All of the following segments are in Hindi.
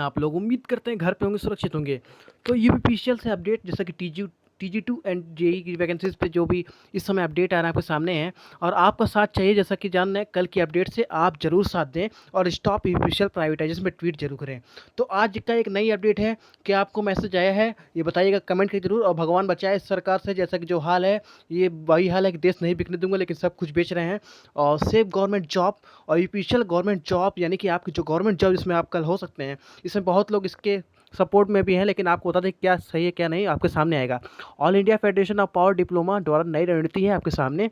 आप लोग? उम्मीद करते हैं घर पे होंगे, सुरक्षित होंगे। तो यूपीपीसीएल से अपडेट जैसा कि टीजी2 एंड जेईई की वैकेंसीज़ पे जो भी इस समय अपडेट आ रहा है आपके सामने है और आपका साथ चाहिए जैसा कि जानना है कल की अपडेट से आप ज़रूर साथ दें और स्टॉप यूपीपीसीएल प्राइवेटाइजेशन पे ट्वीट जरूर करें। तो आज का एक नई अपडेट है कि आपको मैसेज आया है, ये बताइएगा कमेंट करके जरूर। और भगवान बचाए इस सरकार से, जैसा कि जो हाल है ये वही हाल है कि देश नहीं बिकने दूंगा लेकिन सब कुछ बेच रहे हैं। और सेफ गवर्नमेंट जॉब और यूपीपीसीएल गवर्नमेंट जॉब यानी कि आपकी जो गवर्नमेंट जॉब इसमें आप कल हो सकते हैं, इसमें बहुत लोग इसके सपोर्ट में भी हैं, लेकिन आपको बता दें क्या सही है क्या नहीं आपके सामने आएगा। All India federation of power diploma द्वारा नई रणनीति है आपके सामने।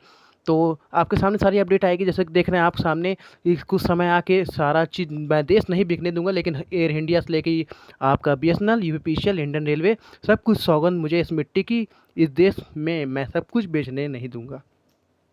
तो आपके सामने सारी अपडेट आएगी, जैसे कि देख रहे हैं आप सामने। कुछ समय आके सारा चीज़ मैं देश नहीं बिकने दूंगा लेकिन एयर इंडिया से लेके आपका बीएसएनएल, यूपीपीसीएल, इंडियन रेलवे, सब कुछ सौगंध मुझे इस मिट्टी की, इस देश में मैं सब कुछ बेचने नहीं दूंगा।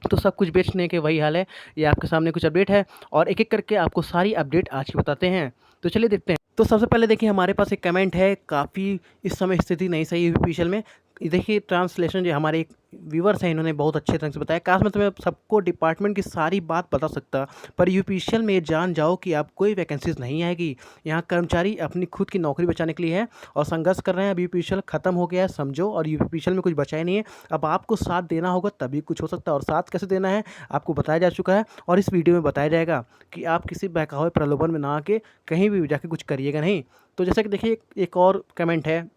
तो सब कुछ बेचने के वही हाल है। ये आपके सामने कुछ अपडेट है और एक एक करके आपको सारी अपडेट आज की बताते हैं। तो चलिए देखते हैं। तो सबसे पहले देखिए हमारे पास एक कमेंट है, काफ़ी इस समय स्थिति नहीं सही है यूपीपीसीएल में। देखिए ट्रांसलेशन जो हमारे एक व्यूवर्स हैं इन्होंने बहुत अच्छे ढंग से बताया। काश मैं तुम्हें सबको डिपार्टमेंट की सारी बात बता सकता, पर यूपीपीसीएल में ये जान जाओ कि अब कोई वैकेंसीज नहीं आएगी। यहाँ कर्मचारी अपनी खुद की नौकरी बचाने के लिए है और संघर्ष कर रहे हैं। अब यूपीपीसीएल खत्म हो गया है समझो, और यूपीपीसीएल में कुछ बचा ही नहीं है। अब आपको साथ देना होगा तभी कुछ हो सकता है, और साथ कैसे देना है आपको बताया जा चुका है और इस वीडियो में बताया जाएगा कि आप किसी बहकावे प्रलोभन में ना आके कहीं भी जाके कुछ करिएगा नहीं। तो जैसा कि देखिए एक और कमेंट है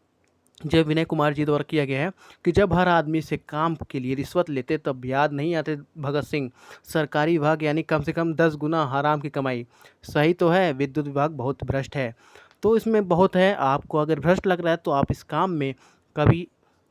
जो विनय कुमार जी द्वारा किया गया है कि जब हर आदमी से काम के लिए रिश्वत लेते तब याद नहीं आते भगत सिंह। सरकारी विभाग यानी कम से कम 10 गुना हराम की कमाई। सही तो है, विद्युत विभाग बहुत भ्रष्ट है। तो इसमें बहुत है, आपको अगर भ्रष्ट लग रहा है तो आप इस काम में कभी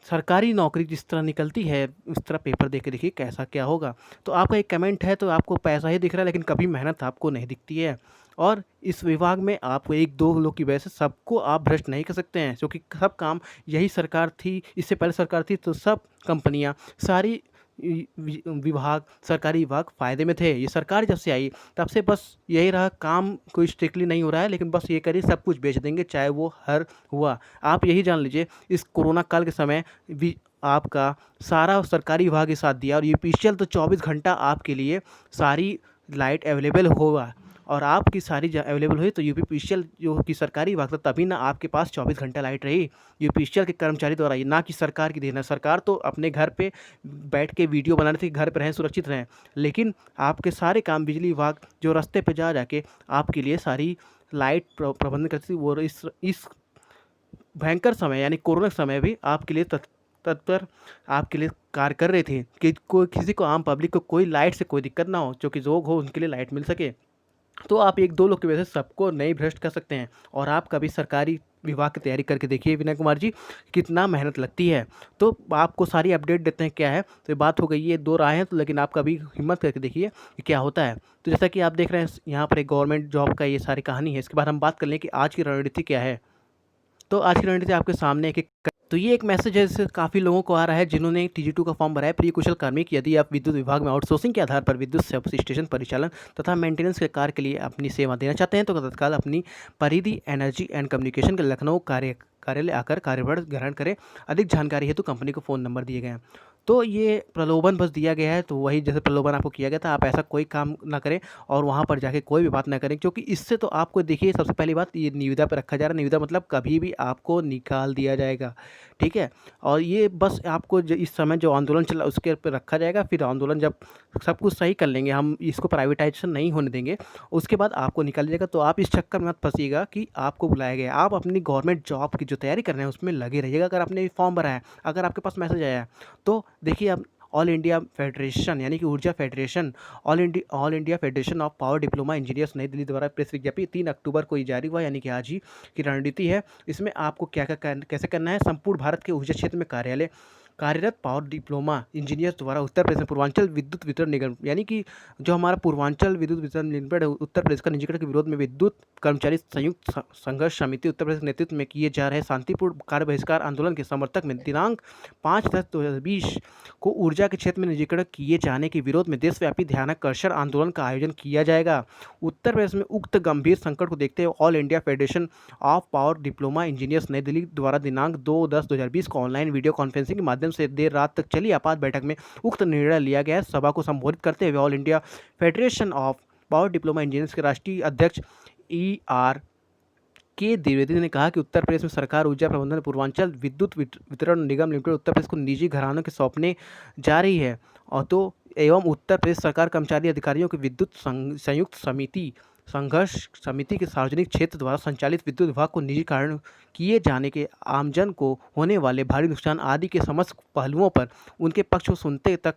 सरकारी नौकरी जिस तरह निकलती है उस तरह पेपर दे के देखिए कैसा क्या होगा। तो आपका एक कमेंट है तो आपको पैसा ही दिख रहा है लेकिन कभी मेहनत आपको नहीं दिखती है। और इस विभाग में आपको एक दो लोग की वजह से सबको आप भ्रष्ट नहीं कर सकते हैं, क्योंकि सब काम यही सरकार थी, इससे पहले सरकार थी तो सब कंपनियां, सारी विभाग, सरकारी विभाग फ़ायदे में थे। ये सरकार जब से आई तब से बस यही रहा, काम कोई स्ट्रिक्टली नहीं हो रहा है लेकिन बस ये करिए सब कुछ बेच देंगे चाहे वो हर हुआ। आप यही जान लीजिए इस कोरोना काल के समय भी आपका सारा सरकारी विभाग के साथ दिया और यूपीसीएल तो 24 घंटा आपके लिए सारी लाइट अवेलेबल होगा। और आपकी सारी अवेलेबल हुई तो यूपीपीसीएल जो कि सरकारी विभाग था तभी ना आपके पास 24 घंटा लाइट रही, यूपीपीसीएल के कर्मचारी द्वारा, ये ना कि सरकार की देन है। सरकार तो अपने घर पे बैठ के वीडियो बना रही थी, घर पे रहें सुरक्षित रहें, लेकिन आपके सारे काम बिजली विभाग जो रास्ते पे जा जाके आपके लिए सारी लाइट प्रबंधन करती थी, वो इस भयंकर समय यानी कोरोना के समय भी आपके लिए तत्पर आपके लिए कार्य कर रहे थे कि कोई किसी को, आम पब्लिक को कोई लाइट से कोई दिक्कत ना हो, जो कि लोग हो उनके लिए लाइट मिल सके। तो आप एक दो लोग की वजह से सबको नहीं भ्रष्ट कर सकते हैं। और आप कभी सरकारी विभाग की तैयारी करके देखिए विनय कुमार जी, कितना मेहनत लगती है। तो आपको सारी अपडेट देते हैं क्या है। तो ये बात हो गई, ये दो राय हैं, तो लेकिन आप कभी हिम्मत करके देखिए कि क्या होता है। तो जैसा कि आप देख रहे हैं यहाँ पर एक गवर्नमेंट जॉब का ये सारी कहानी है। इसके बाद हम बात कर लें कि आज की रणनीति क्या है। तो आज की रणनीति आपके सामने एक तो ये एक मैसेज है जिससे काफ़ी लोगों को आ रहा है जिन्होंने टीजी2 का फॉर्म भरा है। प्रिय कुशल कार्मिक, यदि आप विद्युत विभाग में आउटसोर्सिंग के आधार पर विद्युत सब स्टेशन परिचालन तथा मेंटेनेंस के कार्य के लिए अपनी सेवा देना चाहते हैं तो तत्काल अपनी परिधि एनर्जी एंड कम्युनिकेशन के लखनऊ कार्यालय आकर कार्यभार ग्रहण करें। अधिक जानकारी हेतु कंपनी को फ़ोन नंबर दिए गए हैं। तो ये प्रलोभन बस दिया गया है, तो वही जैसे प्रलोभन आपको किया गया था, आप ऐसा कोई काम ना करें और वहाँ पर जाके कोई भी बात ना करें, क्योंकि इससे तो आपको देखिए सबसे पहली बात ये निविदा पर रखा जा रहा है। निविदा मतलब कभी भी आपको निकाल दिया जाएगा, ठीक है। और ये बस आपको इस समय जो आंदोलन चल रहा है उसके ऊपर रखा जाएगा, फिर आंदोलन जब सब कुछ सही कर लेंगे, हम इसको प्राइवेटाइजेशन नहीं होने देंगे, उसके बाद आपको निकाल जाएगा। तो आप इस चक्कर में मत फंसिएगा कि आपको बुलाया गया। आप अपनी गवर्नमेंट जॉब की जो तैयारी कर रहे हैं उसमें लगे रहिएगा। अगर आपने फॉर्म भरा है, अगर आपके पास मैसेज आया है तो देखिए अब ऑल इंडिया फेडरेशन यानी कि ऊर्जा federation, all India federation of power diploma engineers नई दिल्ली द्वारा प्रेस विज्ञप्ति 3 अक्टूबर को ये जारी हुआ, यानी कि आज ही की रणनीति है। इसमें आपको क्या क्या कैसे करना है। संपूर्ण भारत के ऊर्जा क्षेत्र में कार्यरत पावर डिप्लोमा इंजीनियर्स द्वारा उत्तर प्रदेश में पूर्वांचल विद्युत वितरण निगम यानी कि जो हमारा पूर्वांचल विद्युत वितरण लिमिटेड है उत्तर प्रदेश का निजीकरण के विरोध में विद्युत कर्मचारी संयुक्त संघर्ष समिति उत्तर प्रदेश के नेतृत्व में किए जा रहे शांतिपूर्ण कार्य बहिष्कार आंदोलन के समर्थक में दिनांक 5/10/2020 को ऊर्जा के क्षेत्र में निजीकरण किए जाने के विरोध में देशव्यापी ध्यानाकर्षण आंदोलन का आयोजन किया जाएगा। उत्तर प्रदेश में उक्त गंभीर संकट को देखते हुए all India federation of power diploma engineers नई दिल्ली द्वारा दिनांक 2/10/2020 को ऑनलाइन वीडियो कॉन्फ्रेंसिंग के माध्यम से देर रात तक चली आपात बैठक में उक्त निर्णय लिया गया है। सभा को संबोधित करते हुए all India federation of power diploma engineers के राष्ट्रीय अध्यक्ष ER द्विवेदी ने कहा कि उत्तर प्रदेश में सरकार ऊर्जा प्रबंधन पूर्वांचल विद्युत वितरण निगम लिमिटेड उत्तर प्रदेश को निजी घरानों के सौंपने जा रही है। और तो एवं उत्तर प्रदेश सरकार कर्मचारी अधिकारियों की विद्युत संयुक्त समिति संघर्ष समिति के सार्वजनिक क्षेत्र द्वारा संचालित विद्युत विभाग को निजी कारण किए जाने के आमजन को होने वाले भारी नुकसान आदि के समस्त पहलुओं पर उनके पक्ष को सुनते तक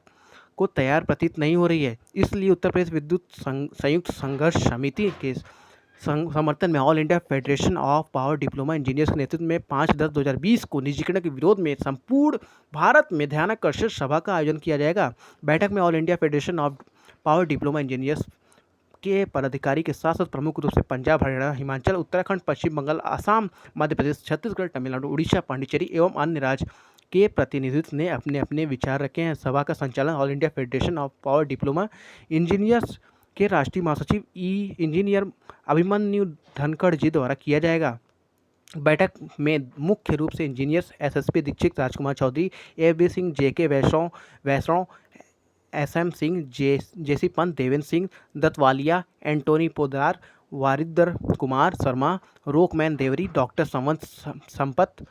को तैयार प्रतीत नहीं हो रही है। इसलिए उत्तर प्रदेश विद्युत संयुक्त संघर्ष समिति के समर्थन में all India federation of power diploma engineers के नेतृत्व में 5/10/2020 को निजीकरण के विरोध में संपूर्ण भारत में ध्यानाकर्षण सभा का आयोजन किया जाएगा। बैठक में all India federation of power diploma engineers के पदाधिकारी के साथ साथ प्रमुख रूप से पंजाब, हरियाणा, हिमाचल, उत्तराखंड, पश्चिम बंगाल, असम, मध्य प्रदेश, छत्तीसगढ़, तमिलनाडु, उड़ीसा, पांडिचेरी एवं अन्य राज्य के प्रतिनिधित्व ने अपने अपने विचार रखे हैं। सभा का संचालन all India federation of power diploma engineers के राष्ट्रीय महासचिव इंजीनियर अभिमन्यु धनखड़ जी द्वारा किया जाएगा। बैठक में मुख्य रूप से इंजीनियर्स एसएसपी दीक्षित, राजकुमार चौधरी, एबी सिंह, जेके वैष्णव, एसएम सिंह, जेसी पंत, देवेंद्र सिंह दत्तवालिया, एंटोनी पोदार, वारिंदर कुमार शर्मा, रोकमैन देवरी, डॉक्टर संपत,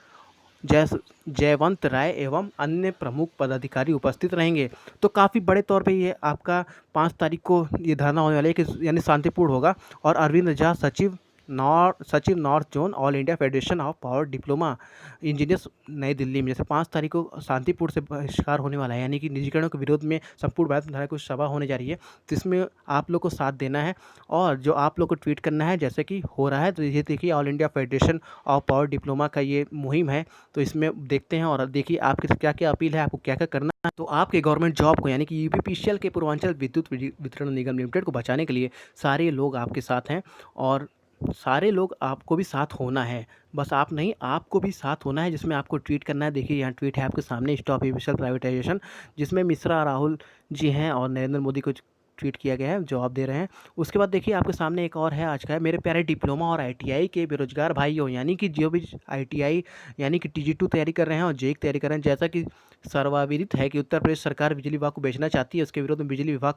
जयवंत राय एवं अन्य प्रमुख पदाधिकारी उपस्थित रहेंगे। तो काफ़ी बड़े तौर पे ये आपका 5 तारीख को ये धरना होने वाला है कि यानी शांतिपूर्ण होगा। और अरविंद झा सचिव north zone all India federation of power diploma engineers नई दिल्ली में, जैसे 5 तारीख को शांतिपूर्ण से बहिष्कार होने वाला है, यानी कि निजीकरणों के विरोध में संपूर्ण भारत में धारा कुछ सभा होने जा रही है। तो इसमें आप लोग को साथ देना है और जो आप लोग को ट्वीट करना है जैसे कि हो रहा है। तो ये देखिए all India federation of power diploma का ये मुहिम है, तो इसमें देखते हैं और देखिए आपकी क्या क्या अपील है, आपको क्या क्या करना है। तो आपके गवर्नमेंट जॉब को यानी कि यूपीपीसीएल के पूर्वांचल विद्युत वितरण निगम लिमिटेड को बचाने के लिए सारे लोग आपके साथ हैं और सारे लोग आपको भी साथ होना है। बस आप नहीं, आपको भी साथ होना है, जिसमें आपको ट्वीट करना है। देखिए यहाँ ट्वीट है आपके सामने, स्टॉप यूपीपीसीएल प्राइवेटाइजेशन, जिसमें मिश्रा राहुल जी हैं और नरेंद्र मोदी को ट्वीट किया गया है, जवाब दे रहे हैं। उसके बाद देखिए आपके सामने एक और है आज का है, मेरे प्यारे डिप्लोमा और आईटीआई के बेरोजगार भाइयों, यानी कि जो भी आईटीआई यानी कि टीजी2 तैयारी कर रहे हैं और जेई की तैयारी कर रहे हैं, जैसा कि सर्वाविदित है कि उत्तर प्रदेश सरकार बिजली विभाग को बेचना चाहती है। उसके विरोध में बिजली विभाग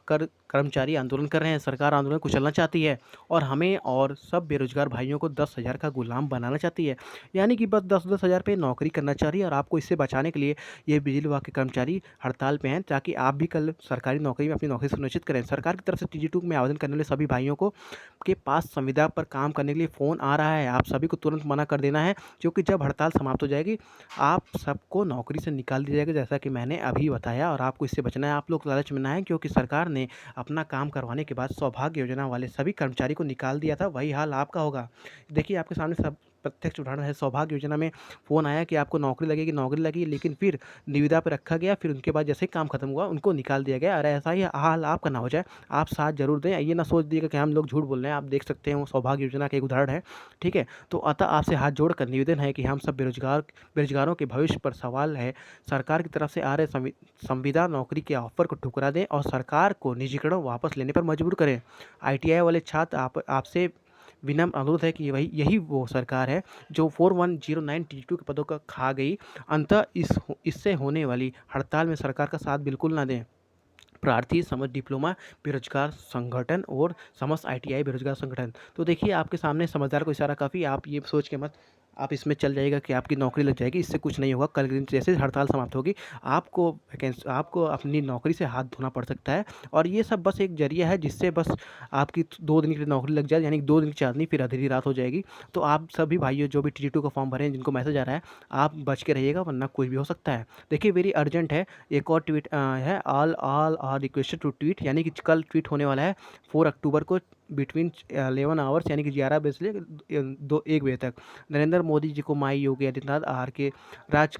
कर्मचारी आंदोलन कर रहे हैं। सरकार आंदोलन को कुचलना चाहती है और हमें और सब बेरोजगार भाइयों को 10,000 का गुलाम बनाना चाहती है, यानी कि बस 10-10 हज़ार पे नौकरी करना चाह रही है। और आपको इससे बचाने के लिए ये बिजली विभाग के कर्मचारी हड़ताल पे हैं, ताकि आप भी कल सरकारी नौकरी में अपनी नौकरी सुनिश्चित करें। सरकार की तरफ से टीजी2 में आवेदन करने वाले सभी भाइयों को के पास संविदा पर काम करने के लिए फ़ोन आ रहा है। आप सभी को तुरंत मना कर देना है, क्योंकि जब हड़ताल समाप्त हो जाएगी आप सबको नौकरी से निकाल दिया जाएगा, जैसा कि मैंने अभी बताया। और आपको इससे बचना है, आप लोग लालच में ना आए, क्योंकि सरकार ने अपना काम करवाने के बाद सौभाग्य योजना वाले सभी कर्मचारी को निकाल दिया था, वही हाल आपका होगा। देखिए आपके सामने सब प्रत्यक्ष उदाहरण है। सौभाग्य योजना में फ़ोन आया कि आपको नौकरी लगेगी, नौकरी लगी, लेकिन फिर निविदा पर रखा गया, फिर उनके बाद जैसे ही काम खत्म हुआ उनको निकाल दिया गया। अरे ऐसा ही हाल आपका ना हो जाए, आप साथ जरूर दें। ये ना सोच दिएगा कि हम लोग झूठ बोल रहे हैं। आप देख सकते हैं वो सौभाग्य योजना का एक उदाहरण है, ठीक है। तो अतः आपसे हाथ जोड़कर निवेदन है कि हम सब बेरोजगारों के भविष्य पर सवाल है, सरकार की तरफ से आ रहे संविदा नौकरी के ऑफर को ठुकरा दें और सरकार को निजीकरण वापस लेने पर मजबूर करें। आईटीआई वाले छात्र आपसे विनम्र अनुरोध है कि यही वो सरकार है जो 4109 टीजी2 के पदों का खा गई। अंततः इससे होने वाली हड़ताल में सरकार का साथ बिल्कुल ना दें। प्रार्थी समस्त डिप्लोमा बेरोजगार संगठन और समस्त आईटीआई बेरोजगार संगठन। तो देखिए आपके सामने समझदार को इशारा काफ़ी, आप ये सोच के मत आप इसमें चल जाएगा कि आपकी नौकरी लग जाएगी, इससे कुछ नहीं होगा। कल के दिन जैसे हड़ताल समाप्त होगी आपको अपनी नौकरी से हाथ धोना पड़ सकता है। और ये सब बस एक जरिया है जिससे बस आपकी 2 दिन के लिए नौकरी लग जाए, यानी 2 दिन की चांदनी फिर अंधेरी रात हो जाएगी। तो आप सभी भाइयों जो भी टीजी2 का फॉर्म भरे हैं, जिनको मैसेज आ रहा है, आप बच के रहिएगा, वरना कुछ भी हो सकता है। देखिए वेरी अर्जेंट है, एक और ट्वीट है, all are requested to tweet, यानी कि कल ट्वीट होने वाला है 4 अक्टूबर को बिटवीन 11 आवर्स, यानी कि 11 बजे से 1 बजे तक। नरेंद्र मोदी जी को माई Yogi Adityanath are K Raj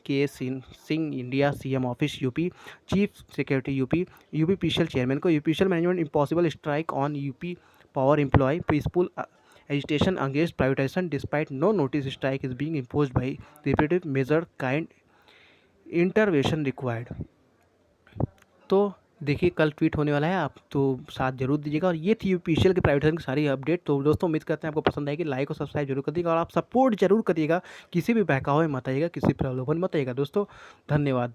K Singh India CM office UP, chief secretary UPPCL chairman को UPPCL management impossible strike on UP power employ peaceful agitation against privatization despite no notice strike is being imposed by repetitive measure kind intervention required। तो देखिए कल ट्वीट होने वाला है, आप तो साथ जरूर दीजिएगा। और ये थी यूपीपीसीएल के प्राइवेटाइजेशन की सारी अपडेट। तो दोस्तों उम्मीद करते हैं आपको पसंद आएगी, लाइक और सब्सक्राइब जरूर कर दीजिएगा और आप सपोर्ट जरूर करिएगा, किसी भी बहकावे में मत आइएगा, किसी प्रलोभन मत आइएगा दोस्तों। धन्यवाद।